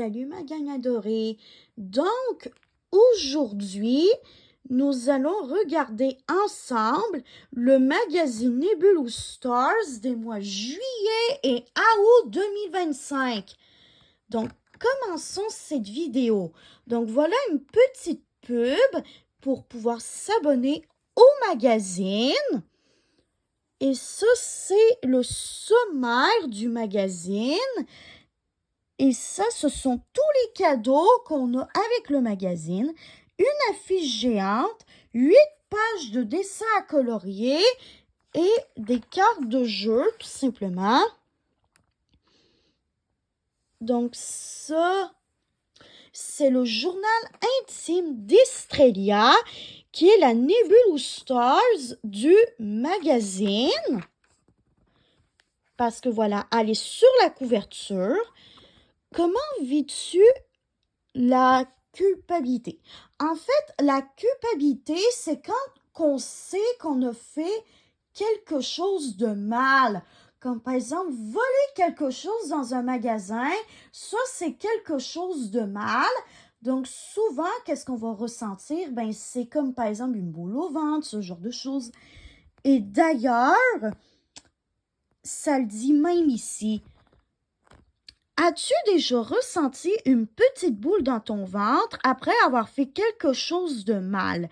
Salut ma gang adorée. Donc, aujourd'hui, nous allons regarder ensemble le magazine Nebulous Stars des mois juillet et août 2025. Donc, commençons cette vidéo. Donc, voilà une petite pub pour pouvoir s'abonner au magazine. Et ça, c'est le sommaire du magazine. Et ça, ce sont tous les cadeaux qu'on a avec le magazine. Une affiche géante, 8 pages de dessins à colorier et des cartes de jeu, tout simplement. Donc ça, c'est le journal intime d'Estrella, qui est la Nebulous Stars du magazine. Parce que voilà, elle est sur la couverture. Comment vis-tu la culpabilité? En fait, la culpabilité, c'est quand on sait qu'on a fait quelque chose de mal. Comme par exemple, voler quelque chose dans un magasin, ça c'est quelque chose de mal. Donc souvent, qu'est-ce qu'on va ressentir? Ben, c'est comme par exemple une boule au ventre, ce genre de choses. Et d'ailleurs, ça le dit même ici. As-tu déjà ressenti une petite boule dans ton ventre après avoir fait quelque chose de mal?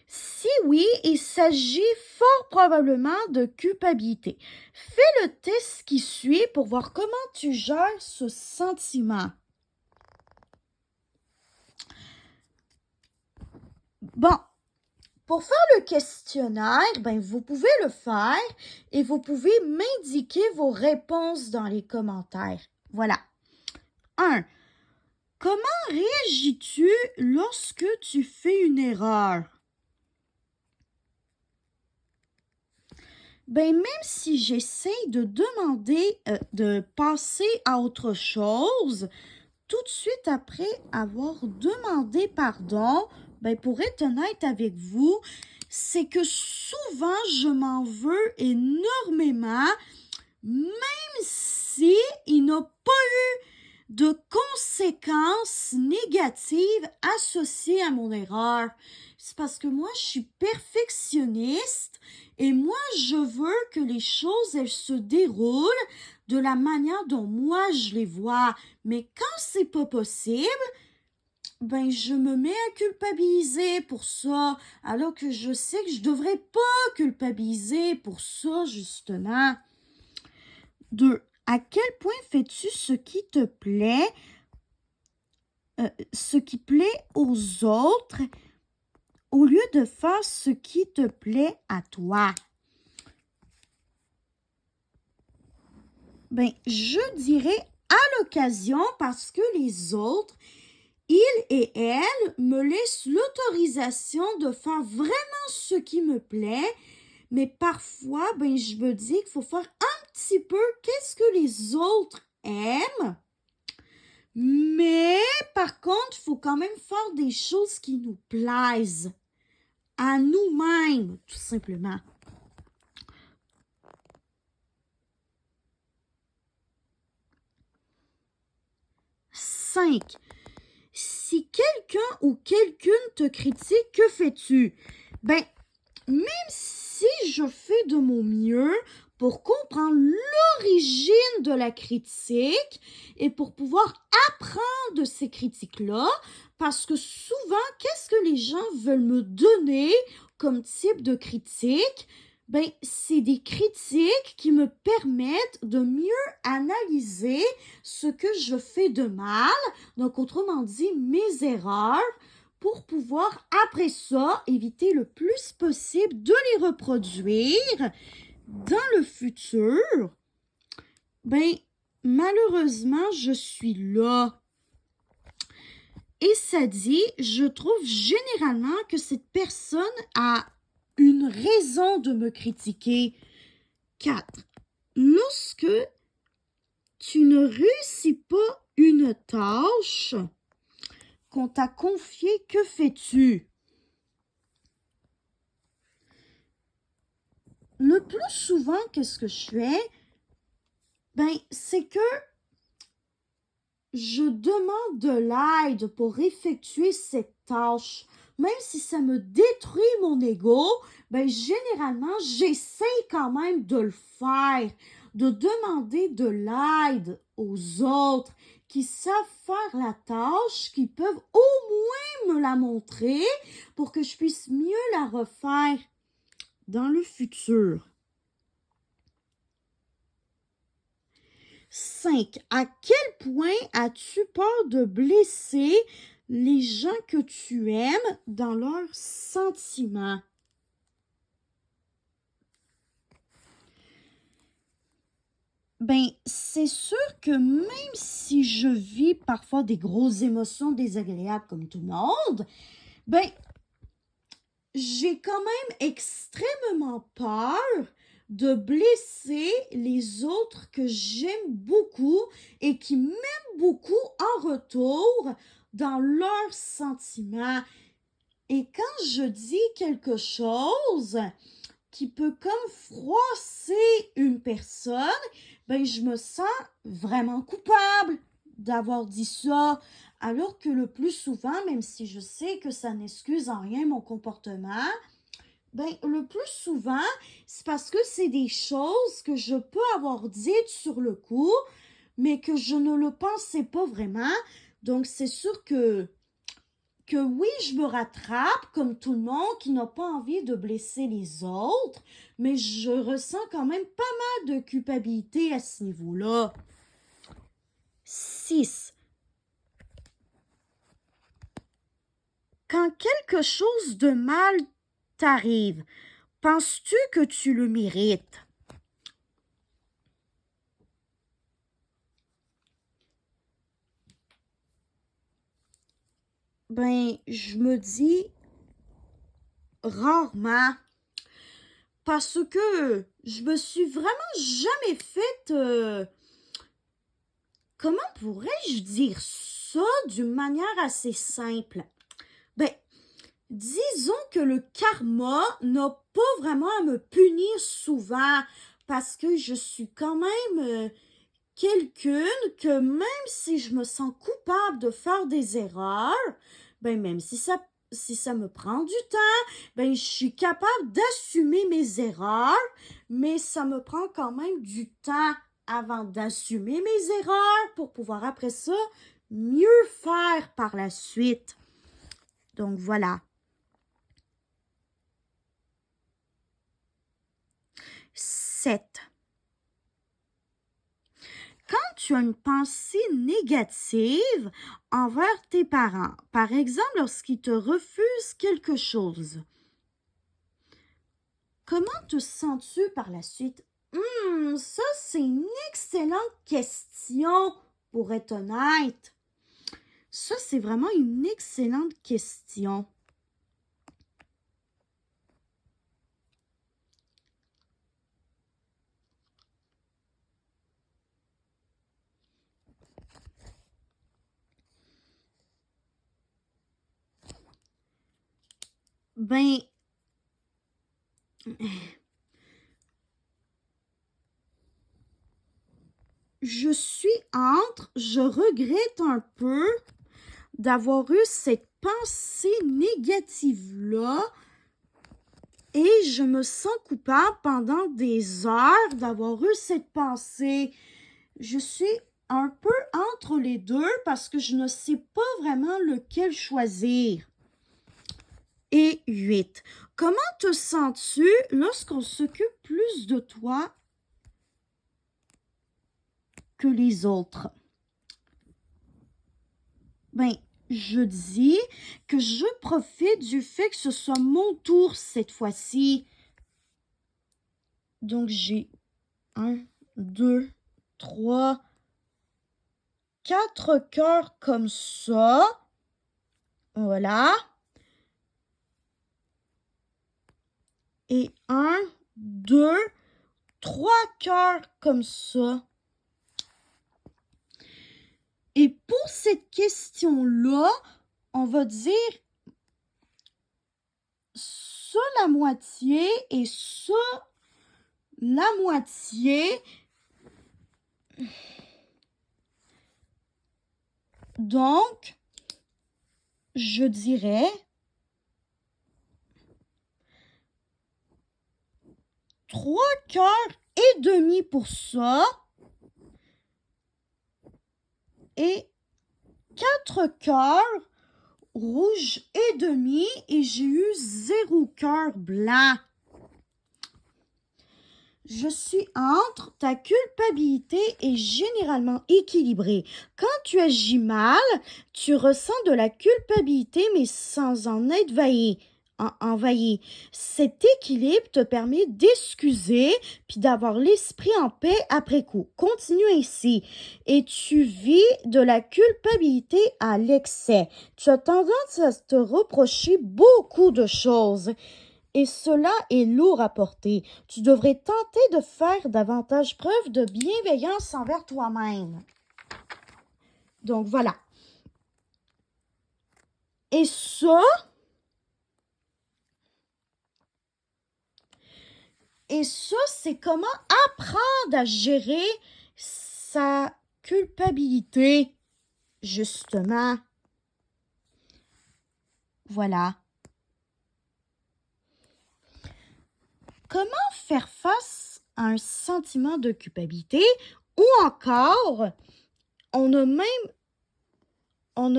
Si oui, il s'agit fort probablement de culpabilité. Fais le test qui suit pour voir comment tu gères ce sentiment. Bon, pour faire le questionnaire, ben vous pouvez le faire et vous pouvez m'indiquer vos réponses dans les commentaires. Voilà. 1. Comment réagis-tu lorsque tu fais une erreur? Ben, même si j'essaie de demander de passer à autre chose, tout de suite après avoir demandé pardon, ben, pour être honnête avec vous, c'est que souvent je m'en veux énormément, même si il n'a pas eu de conséquences négatives associées à mon erreur. C'est parce que moi, je suis perfectionniste et moi, je veux que les choses, elles se déroulent de la manière dont moi, je les vois. Mais quand c'est pas possible, ben, je me mets à culpabiliser pour ça, alors que je sais que je devrais pas culpabiliser pour ça, justement. 2. À quel point fais-tu ce qui te plaît, ce qui plaît aux autres, au lieu de faire ce qui te plaît à toi? Ben, je dirais à l'occasion parce que les autres, ils et elles me laissent l'autorisation de faire vraiment ce qui me plaît, mais parfois, ben, je me dis qu'il faut faire un petit peu qu'est-ce que les autres aiment. Mais par contre, il faut quand même faire des choses qui nous plaisent à nous-mêmes, tout simplement. Cinq. Si quelqu'un ou quelqu'une te critique, que fais-tu? Ben, même si je fais de mon mieux pour comprendre l'origine de la critique et pour pouvoir apprendre de ces critiques-là, parce que souvent, qu'est-ce que les gens veulent me donner comme type de critique? Ben, c'est des critiques qui me permettent de mieux analyser ce que je fais de mal, donc autrement dit, mes erreurs, pour pouvoir, après ça, éviter le plus possible de les reproduire dans le futur. Ben, malheureusement, je suis là. Et ça dit, je trouve généralement que cette personne a une raison de me critiquer. 4. Lorsque tu ne réussis pas une tâche qu'on t'a confiée, que fais-tu? Le plus souvent, qu'est-ce que je fais? Ben, c'est que je demande de l'aide pour effectuer cette tâche, même si ça me détruit mon ego, ben généralement, j'essaie quand même de le faire, de demander de l'aide aux autres qui savent faire la tâche, qui peuvent au moins me la montrer pour que je puisse mieux la refaire dans le futur. 5. À quel point as-tu peur de blesser les gens que tu aimes dans leurs sentiments? Ben, c'est sûr que même si je vis parfois des grosses émotions désagréables comme tout le monde, ben, j'ai quand même extrêmement peur de blesser les autres que j'aime beaucoup et qui m'aiment beaucoup en retour dans leurs sentiments. Et quand je dis quelque chose qui peut comme froisser une personne, ben je me sens vraiment coupable d'avoir dit ça. Alors que le plus souvent, même si je sais que ça n'excuse en rien mon comportement, ben le plus souvent, c'est parce que c'est des choses que je peux avoir dites sur le coup, mais que je ne le pensais pas vraiment. Donc c'est sûr que oui, je me rattrape comme tout le monde qui n'a pas envie de blesser les autres, mais je ressens quand même pas mal de culpabilité à ce niveau-là. 6. Quand quelque chose de mal t'arrive, penses-tu que tu le mérites? Ben, je me dis rarement parce que je me suis vraiment jamais fait, comment pourrais-je dire ça d'une manière assez simple? Ben, disons que le karma n'a pas vraiment à me punir souvent parce que je suis quand même quelqu'une que même si je me sens coupable de faire des erreurs, ben même si ça me prend du temps, ben je suis capable d'assumer mes erreurs, mais ça me prend quand même du temps avant d'assumer mes erreurs pour pouvoir après ça mieux faire par la suite. Donc voilà. 7. Quand tu as une pensée négative envers tes parents, par exemple lorsqu'ils te refusent quelque chose, comment te sens-tu par la suite? Ça c'est une excellente question, pour être honnête. Ça c'est vraiment une excellente question. Ben, je regrette un peu d'avoir eu cette pensée négative-là et je me sens coupable pendant des heures d'avoir eu cette pensée. Je suis un peu entre les deux parce que je ne sais pas vraiment lequel choisir. Et 8. Comment te sens-tu lorsqu'on s'occupe plus de toi que les autres? Ben, je dis que je profite du fait que ce soit mon tour cette fois-ci. Donc, j'ai 1, 2, 3, 4 cœurs comme ça. Voilà. Et 1, 2, 3 cœurs comme ça. Et pour cette question-là, on va dire ça la moitié et ça la moitié. Donc, je dirais 3 cœurs et demi pour ça et 4 cœurs rouges et demi et j'ai eu 0 cœur blanc. Je suis entre, ta culpabilité est généralement équilibrée. Quand tu agis mal, tu ressens de la culpabilité mais sans en être envahi. Cet équilibre te permet d'excuser puis d'avoir l'esprit en paix après coup. Continue ainsi et tu vis de la culpabilité à l'excès. Tu as tendance à te reprocher beaucoup de choses. Et cela est lourd à porter. Tu devrais tenter de faire davantage preuve de bienveillance envers toi-même. Donc voilà. Et ça, c'est comment apprendre à gérer sa culpabilité, justement. Voilà. Comment faire face à un sentiment de culpabilité ou encore, on a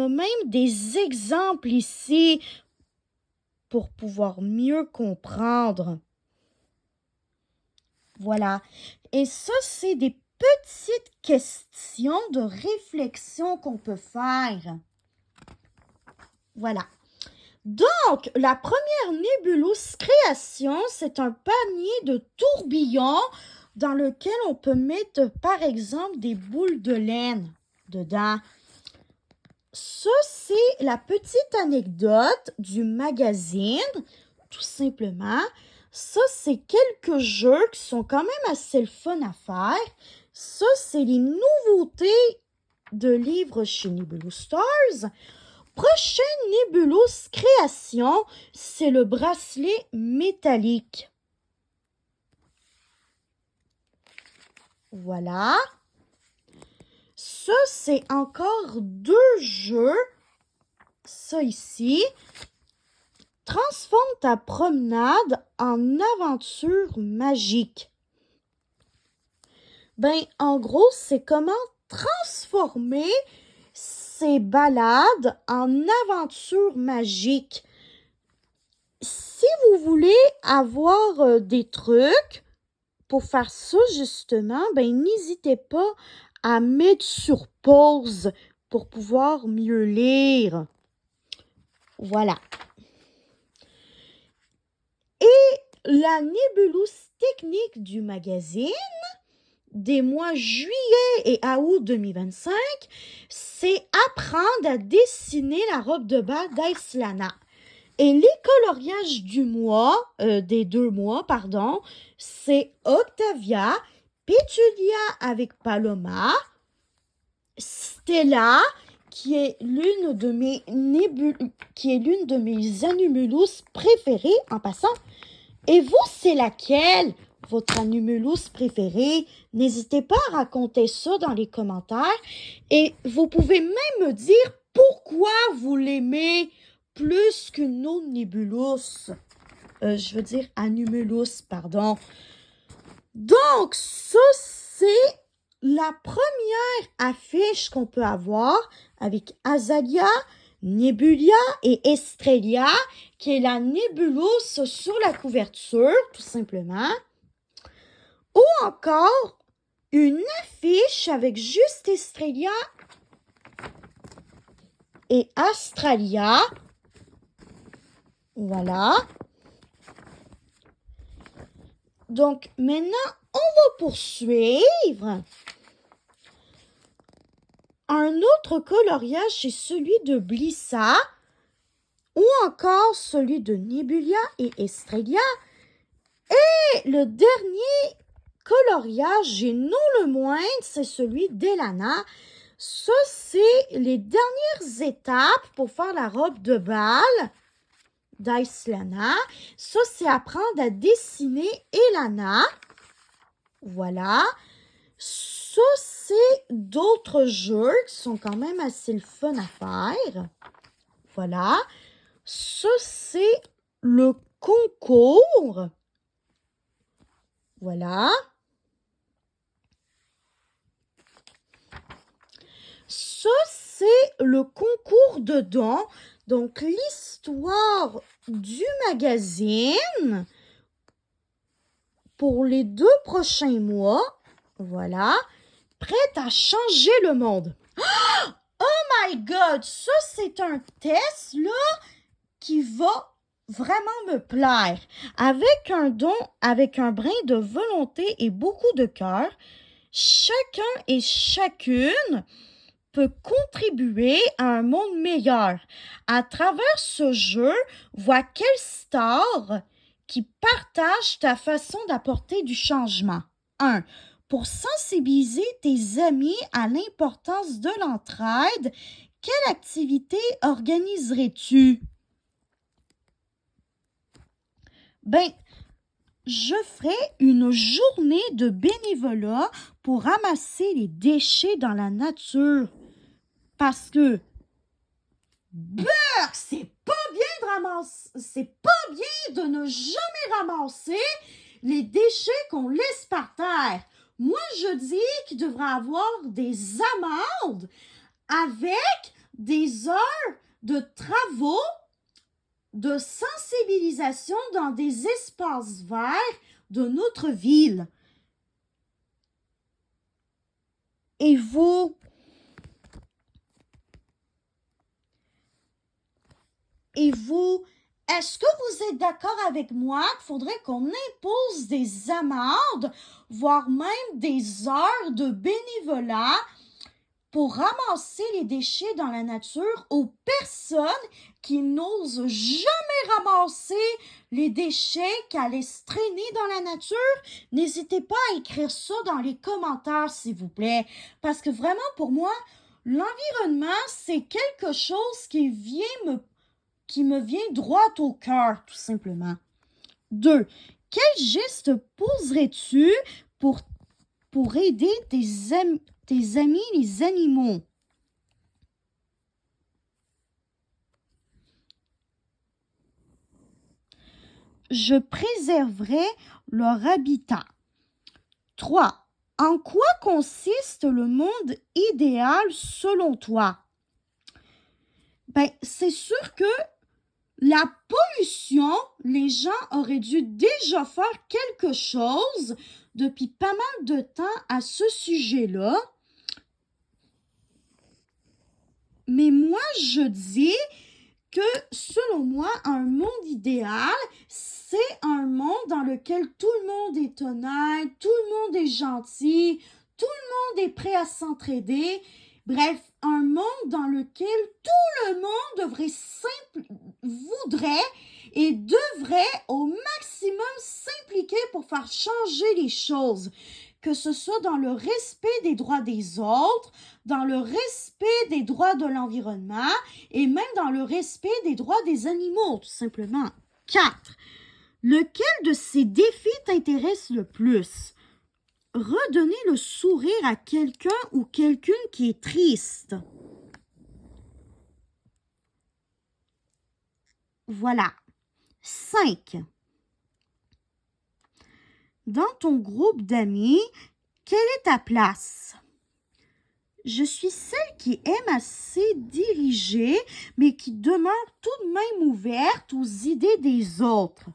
même des exemples ici pour pouvoir mieux comprendre. Voilà. Et ça, c'est des petites questions de réflexion qu'on peut faire. Voilà. Donc, la première nébuleuse création, c'est un panier de tourbillons dans lequel on peut mettre, par exemple, des boules de laine dedans. Ça, c'est la petite anecdote du magazine, tout simplement. Ça, c'est quelques jeux qui sont quand même assez le fun à faire. Ça, c'est les nouveautés de livres chez Nebulous Stars. Prochaine nébuleuse création, c'est le bracelet métallique. Voilà. Ça, c'est encore 2 jeux. Ça ici. Transforme ta promenade en aventure magique. Ben, en gros, c'est comment transformer ces balades en aventure magique. Si vous voulez avoir des trucs pour faire ça, justement, ben, n'hésitez pas à mettre sur pause pour pouvoir mieux lire. Voilà. Et la nébuleuse technique du magazine des mois juillet et août 2025, c'est apprendre à dessiner la robe de bal d'Aislana. Et les coloriages des 2 mois, c'est Octavia, Pétulia avec Paloma, Stella, qui est l'une de mes animulus préférées en passant. Et vous, c'est laquelle, votre animulus préféré? N'hésitez pas à raconter ça dans les commentaires. Et vous pouvez même me dire pourquoi vous l'aimez plus qu'une autre nébulus. Je veux dire animulus, pardon. Donc, ça, c'est la première affiche qu'on peut avoir avec Azalia, Nebulia et Estrella, qui est la nébuleuse sur la couverture, tout simplement. Ou encore, une affiche avec juste Estrella et Astralia. Voilà. Donc, maintenant, on va poursuivre. Un autre coloriage, c'est celui de Blissa ou encore celui de Nebulia et Estrella. Et le dernier coloriage, et non le moindre, c'est celui d'Elana. Ça, c'est les dernières étapes pour faire la robe de bal d'Aislana. Ça, c'est apprendre à dessiner Elana. Voilà. Ça, c'est d'autres jeux qui sont quand même assez le fun à faire. Voilà. Ça, c'est le concours. Voilà. Ça, c'est le concours de dons. Donc, l'histoire du magazine pour les 2 prochains mois. Voilà. Prête à changer le monde. Oh my God! Ça, c'est un test, là, qui va vraiment me plaire. Avec un don, avec un brin de volonté et beaucoup de cœur, chacun et chacune peut contribuer à un monde meilleur. À travers ce jeu, vois quelle star qui partage ta façon d'apporter du changement. 1. Pour sensibiliser tes amis à l'importance de l'entraide, quelle activité organiserais-tu? Ben, je ferai une journée de bénévolat pour ramasser les déchets dans la nature. Parce que, c'est pas bien de ramasser, c'est pas bien de ne jamais ramasser les déchets qu'on laisse par terre. Moi, je dis qu'il devrait avoir des amendes avec des heures de travaux de sensibilisation dans des espaces verts de notre ville. Et vous? Est-ce que vous êtes d'accord avec moi qu'il faudrait qu'on impose des amendes, voire même des heures de bénévolat pour ramasser les déchets dans la nature aux personnes qui n'osent jamais ramasser les déchets qu'à les traîner dans la nature? N'hésitez pas à écrire ça dans les commentaires, s'il vous plaît, parce que vraiment, pour moi, l'environnement, c'est quelque chose qui me vient droit au cœur, tout simplement. 2. Quel geste poserais-tu pour aider tes amis les animaux? Je préserverai leur habitat. 3. En quoi consiste le monde idéal selon toi? Ben, c'est sûr que la pollution, les gens auraient dû déjà faire quelque chose depuis pas mal de temps à ce sujet-là. Mais moi, je dis que, selon moi, un monde idéal, c'est un monde dans lequel tout le monde est honnête, tout le monde est gentil, tout le monde est prêt à s'entraider. Bref, un monde dans lequel tout le monde voudrait et devrait au maximum s'impliquer pour faire changer les choses, que ce soit dans le respect des droits des autres, dans le respect des droits de l'environnement et même dans le respect des droits des animaux, tout simplement. 4. Lequel de ces défis t'intéresse le plus? Redonner le sourire à quelqu'un ou quelqu'une qui est triste. Voilà. 5. Dans ton groupe d'amis, quelle est ta place? Je suis celle qui aime assez diriger, mais qui demeure tout de même ouverte aux idées des autres.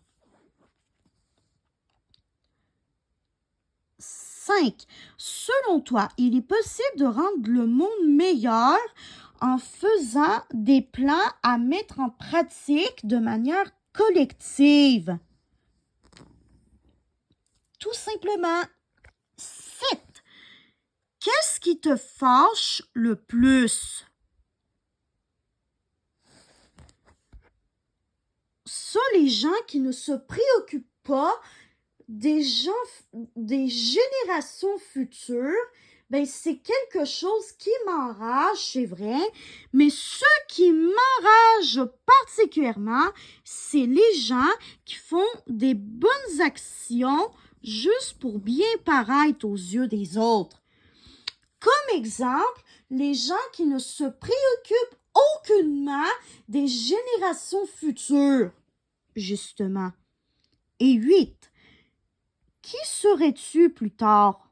5. Selon toi, il est possible de rendre le monde meilleur en faisant des plans à mettre en pratique de manière collective. Tout simplement. 7. Qu'est-ce qui te fâche le plus? Ça, les gens qui ne se préoccupent pas des générations futures, ben c'est quelque chose qui m'enrage, c'est vrai, mais ce qui m'enrage particulièrement, c'est les gens qui font des bonnes actions juste pour bien paraître aux yeux des autres. Comme exemple, les gens qui ne se préoccupent aucunement des générations futures, justement. Et 8. Qui serais-tu plus tard?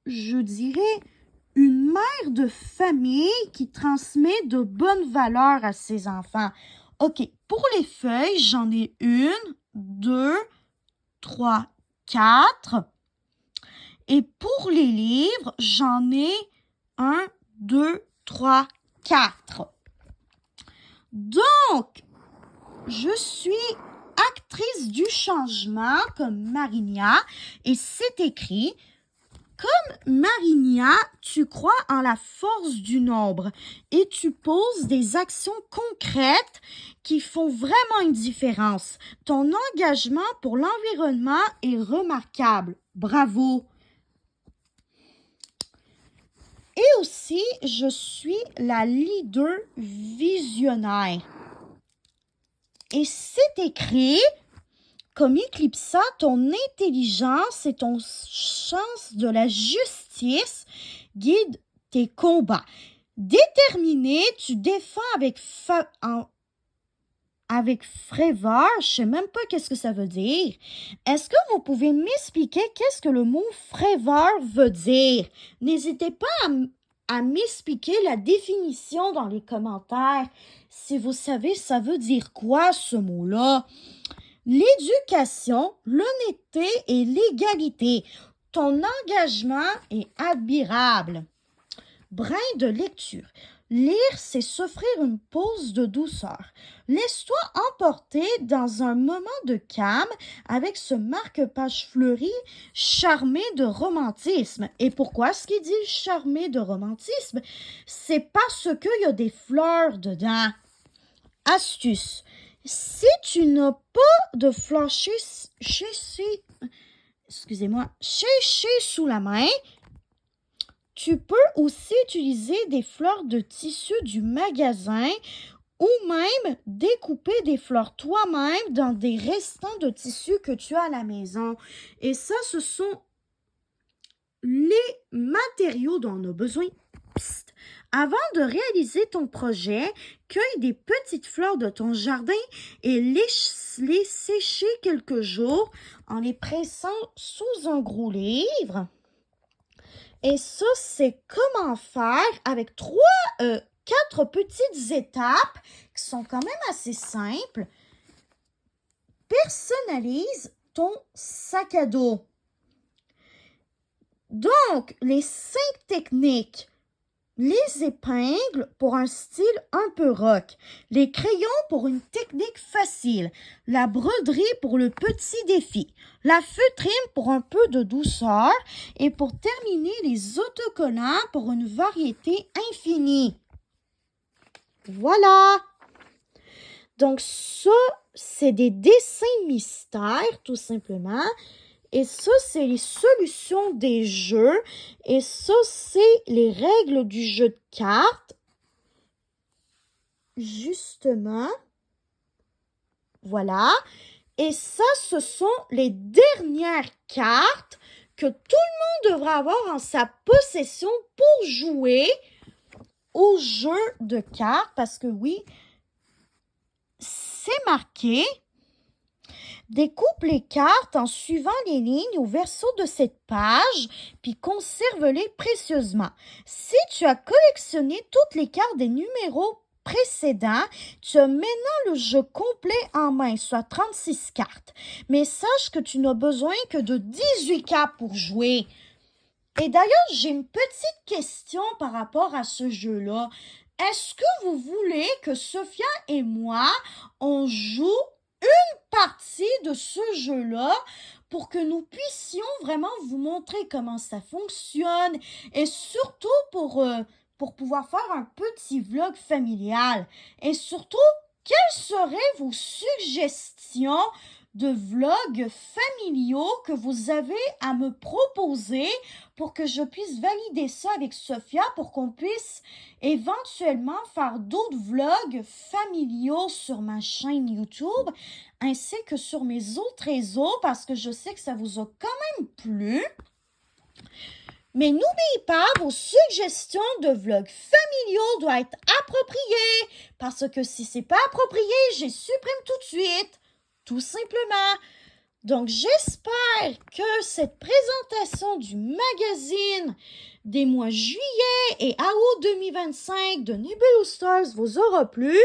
Je dirais une mère de famille qui transmet de bonnes valeurs à ses enfants. OK, pour les feuilles, j'en ai 1, 2, 3, 4. Et pour les livres, j'en ai 1, 2, 3, 4. Donc, je suis actrice du changement comme Marinia et c'est écrit: comme Marinia, tu crois en la force du nombre et tu poses des actions concrètes qui font vraiment une différence. Ton engagement pour l'environnement est remarquable. Bravo! Et aussi, je suis la leader visionnaire. Et c'est écrit: comme Eclipsa, ton intelligence et ton sens de la justice guident tes combats. Déterminé, tu défends avec frayeur. Je sais même pas qu'est-ce que ça veut dire. Est-ce que vous pouvez m'expliquer qu'est-ce que le mot frayeur veut dire? N'hésitez pas à m'expliquer la définition dans les commentaires. Si vous savez, ça veut dire quoi ce mot-là? L'éducation, l'honnêteté et l'égalité. Ton engagement est admirable. Brin de lecture. Lire, c'est s'offrir une pause de douceur. Laisse-toi emporter dans un moment de calme avec ce marque-page fleuri charmé de romantisme. Et pourquoi est-ce qu'il dit charmé de romantisme? C'est parce qu'il y a des fleurs dedans. Astuce. Si tu n'as pas de fleurs séchées sous la main, tu peux aussi utiliser des fleurs de tissu du magasin ou même découper des fleurs toi-même dans des restants de tissu que tu as à la maison. Et ça, ce sont les matériaux dont on a besoin. Psst. Avant de réaliser ton projet, cueille des petites fleurs de ton jardin et laisse-les sécher quelques jours en les pressant sous un gros livre. Et ça, c'est comment faire avec 4 petites étapes qui sont quand même assez simples. Personnalise ton sac à dos. Donc, les 5 techniques. Les épingles pour un style un peu rock, les crayons pour une technique facile, la broderie pour le petit défi, la feutrine pour un peu de douceur et pour terminer les autocollants pour une variété infinie. Voilà! Donc ça, c'est des dessins mystères tout simplement. Et ça, c'est les solutions des jeux. Et ça, c'est les règles du jeu de cartes. Justement. Voilà. Et ça, ce sont les dernières cartes que tout le monde devra avoir en sa possession pour jouer au jeu de cartes. Parce que oui, c'est marqué. Découpe les cartes en suivant les lignes au verso de cette page, puis conserve-les précieusement. Si tu as collectionné toutes les cartes des numéros précédents, tu as maintenant le jeu complet en main, soit 36 cartes. Mais sache que tu n'as besoin que de 18 cartes pour jouer. Et d'ailleurs, j'ai une petite question par rapport à ce jeu-là. Est-ce que vous voulez que Sophia et moi, on joue une partie de ce jeu-là pour que nous puissions vraiment vous montrer comment ça fonctionne et surtout pour pouvoir faire un petit vlog familial. Et surtout, quelles seraient vos suggestions de vlogs familiaux que vous avez à me proposer pour que je puisse valider ça avec Sophia pour qu'on puisse éventuellement faire d'autres vlogs familiaux sur ma chaîne YouTube ainsi que sur mes autres réseaux parce que je sais que ça vous a quand même plu. Mais n'oubliez pas, vos suggestions de vlogs familiaux doivent être appropriées parce que si c'est pas approprié, je les supprime tout de suite. Tout simplement. Donc, j'espère que cette présentation du magazine des mois juillet et août 2025 de Nebulous Stars vous aura plu.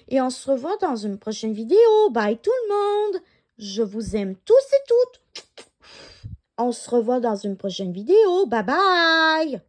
Et on se revoit dans une prochaine vidéo. Bye tout le monde. Je vous aime tous et toutes. On se revoit dans une prochaine vidéo. Bye bye.